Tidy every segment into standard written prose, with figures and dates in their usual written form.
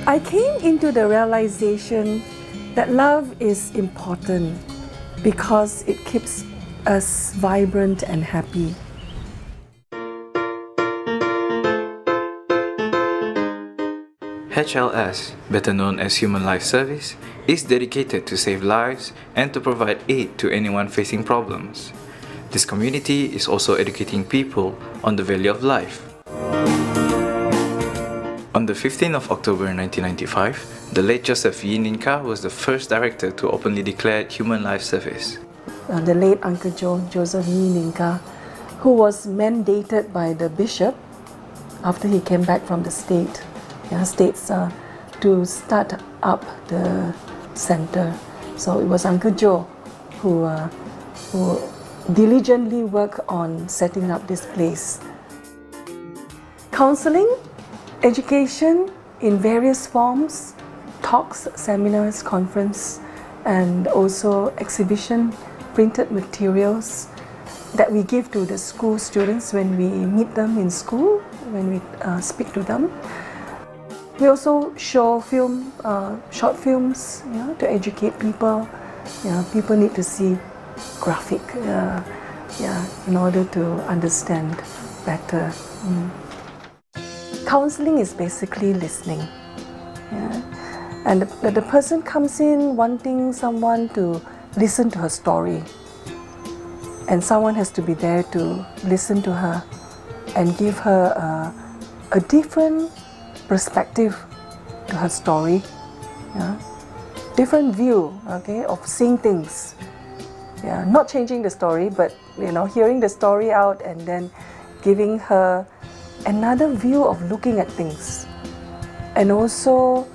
I came into the realization that love is important because it keeps us vibrant and happy. HLS, better known as Human Life Service, is dedicated to save lives and to provide aid to anyone facing problems. This community is also educating people on the value of life. On the 15th of October 1995, the late Joseph Yininka was the first director to openly declare Human Life Service. The late Uncle Joseph Yininka, who was mandated by the bishop after he came back from the States to start up the center. So it was Uncle Joe who diligently worked on setting up this place. Counseling, education in various forms, talks, seminars, conference, and also exhibition, printed materials that we give to the school students when we meet them in school, when we speak to them. We also show short films, to educate people. People need to see graphic, in order to understand better. Counseling is basically listening. And the person comes in wanting someone to listen to her story. And someone has to be there to listen to her and give her a different perspective to her story. Different view, of seeing things. Not changing the story, but hearing the story out and then giving her another view of looking at things. And also,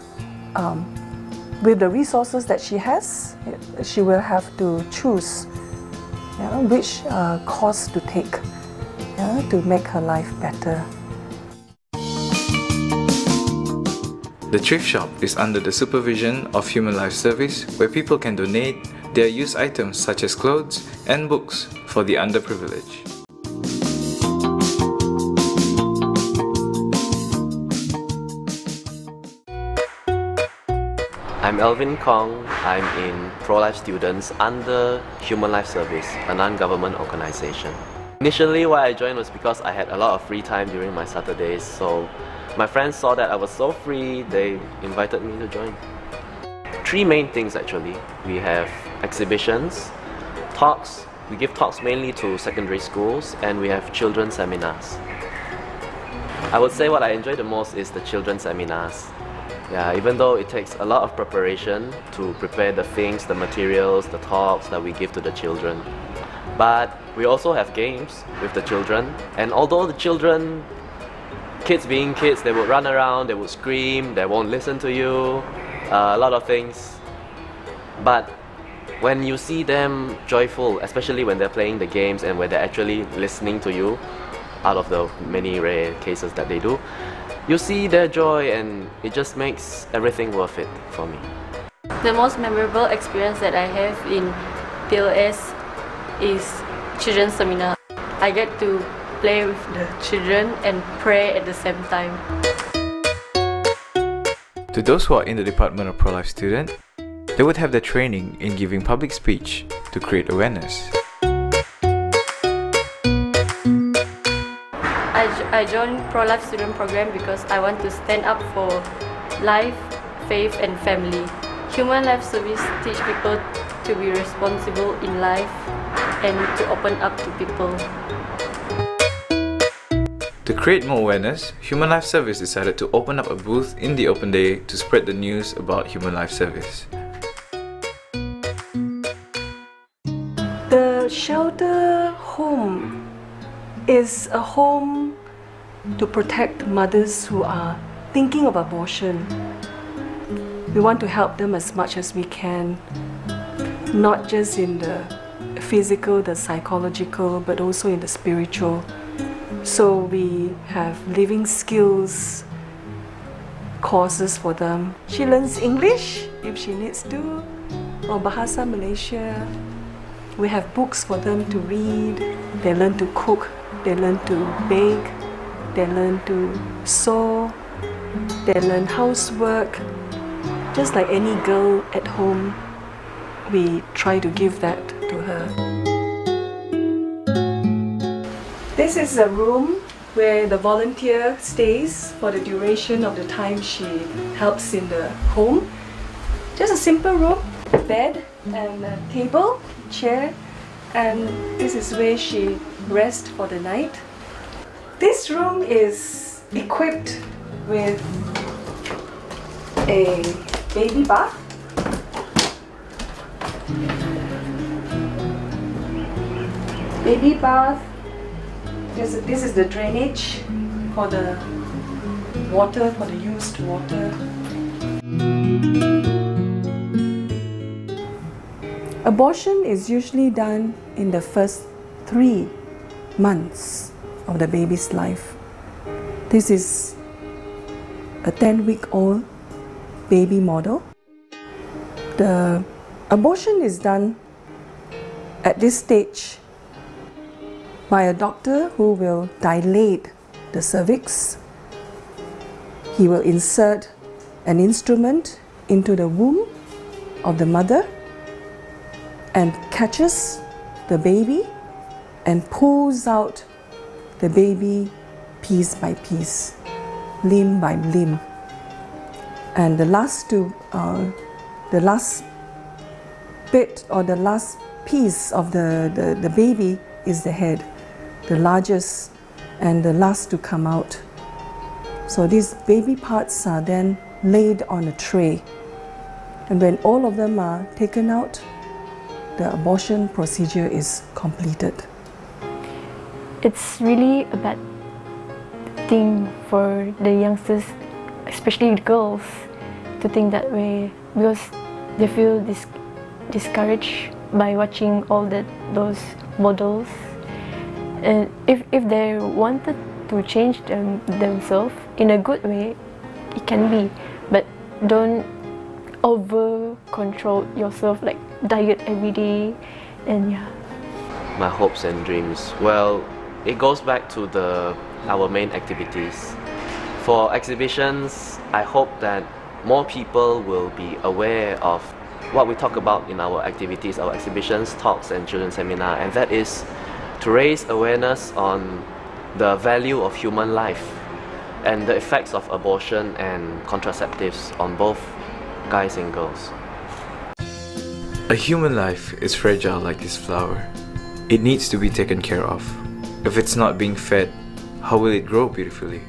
with the resources that she has, she will have to choose which course to take to make her life better. The thrift shop is under the supervision of Human Life Service, where people can donate their used items such as clothes and books for the underprivileged. I'm Elvin Kong. I'm in Pro-Life Students under Human Life Service, a non-government organization. Initially, why I joined was because I had a lot of free time during my Saturdays, so my friends saw that I was so free, they invited me to join. Three main things actually. We have exhibitions, talks. We give talks mainly to secondary schools, and we have children's seminars. I would say what I enjoy the most is the children's seminars. Even though it takes a lot of preparation to prepare the things, the materials, the talks that we give to the children. But we also have games with the children, and although the children, kids being kids, they would run around, they would scream, they won't listen to you, a lot of things. But when you see them joyful, especially when they're playing the games and when they're actually listening to you, out of the many rare cases that they do, you see their joy and it just makes everything worth it for me. The most memorable experience that I have in PLS is children's seminar. I get to play with the children and pray at the same time. To those who are in the Department of Pro-Life Student, they would have their training in giving public speech to create awareness. I joined Pro-Life Student Program because I want to stand up for life, faith and family. Human Life Service teach people to be responsible in life and to open up to people. To create more awareness, Human Life Service decided to open up a booth in the open day to spread the news about Human Life Service. The shelter home is a home to protect mothers who are thinking of abortion. We want to help them as much as we can, not just in the physical, the psychological, but also in the spiritual. So we have living skills courses for them. She learns English if she needs to, or Bahasa Malaysia. We have books for them to read. They learn to cook, they learn to bake, they learn to sew, They learn housework. Just like any girl at home, we try to give that to her. This is a room where the volunteer stays for the duration of the time she helps in the home. Just a simple room, bed and a table, chair, and this is where she rests for the night. This room is equipped with a baby bath. Baby bath. This is the drainage for the water, for the used water. Abortion is usually done in the first 3 months of the baby's life. This is a 10-week-old baby model. The abortion is done at this stage by a doctor who will dilate the cervix. He will insert an instrument into the womb of the mother and catches the baby and pulls out the baby piece by piece, limb by limb. And the last bit or the last piece of the baby is the head, the largest and the last to come out. So these baby parts are then laid on a tray, and when all of them are taken out, the abortion procedure is completed. It's really a bad thing for the youngsters, especially the girls, to think that way, because they feel discouraged by watching all those models. And if they wanted to change themselves in a good way, it can be, but don't over control yourself, like diet every day. And yeah, My hopes and dreams, well, it goes back to our main activities. For exhibitions, I hope that more people will be aware of what we talk about in our activities, our exhibitions, talks and children's seminar, and that is to raise awareness on the value of human life and the effects of abortion and contraceptives on both guys and girls. A human life is fragile like this flower. It needs to be taken care of. If it's not being fed, how will it grow beautifully?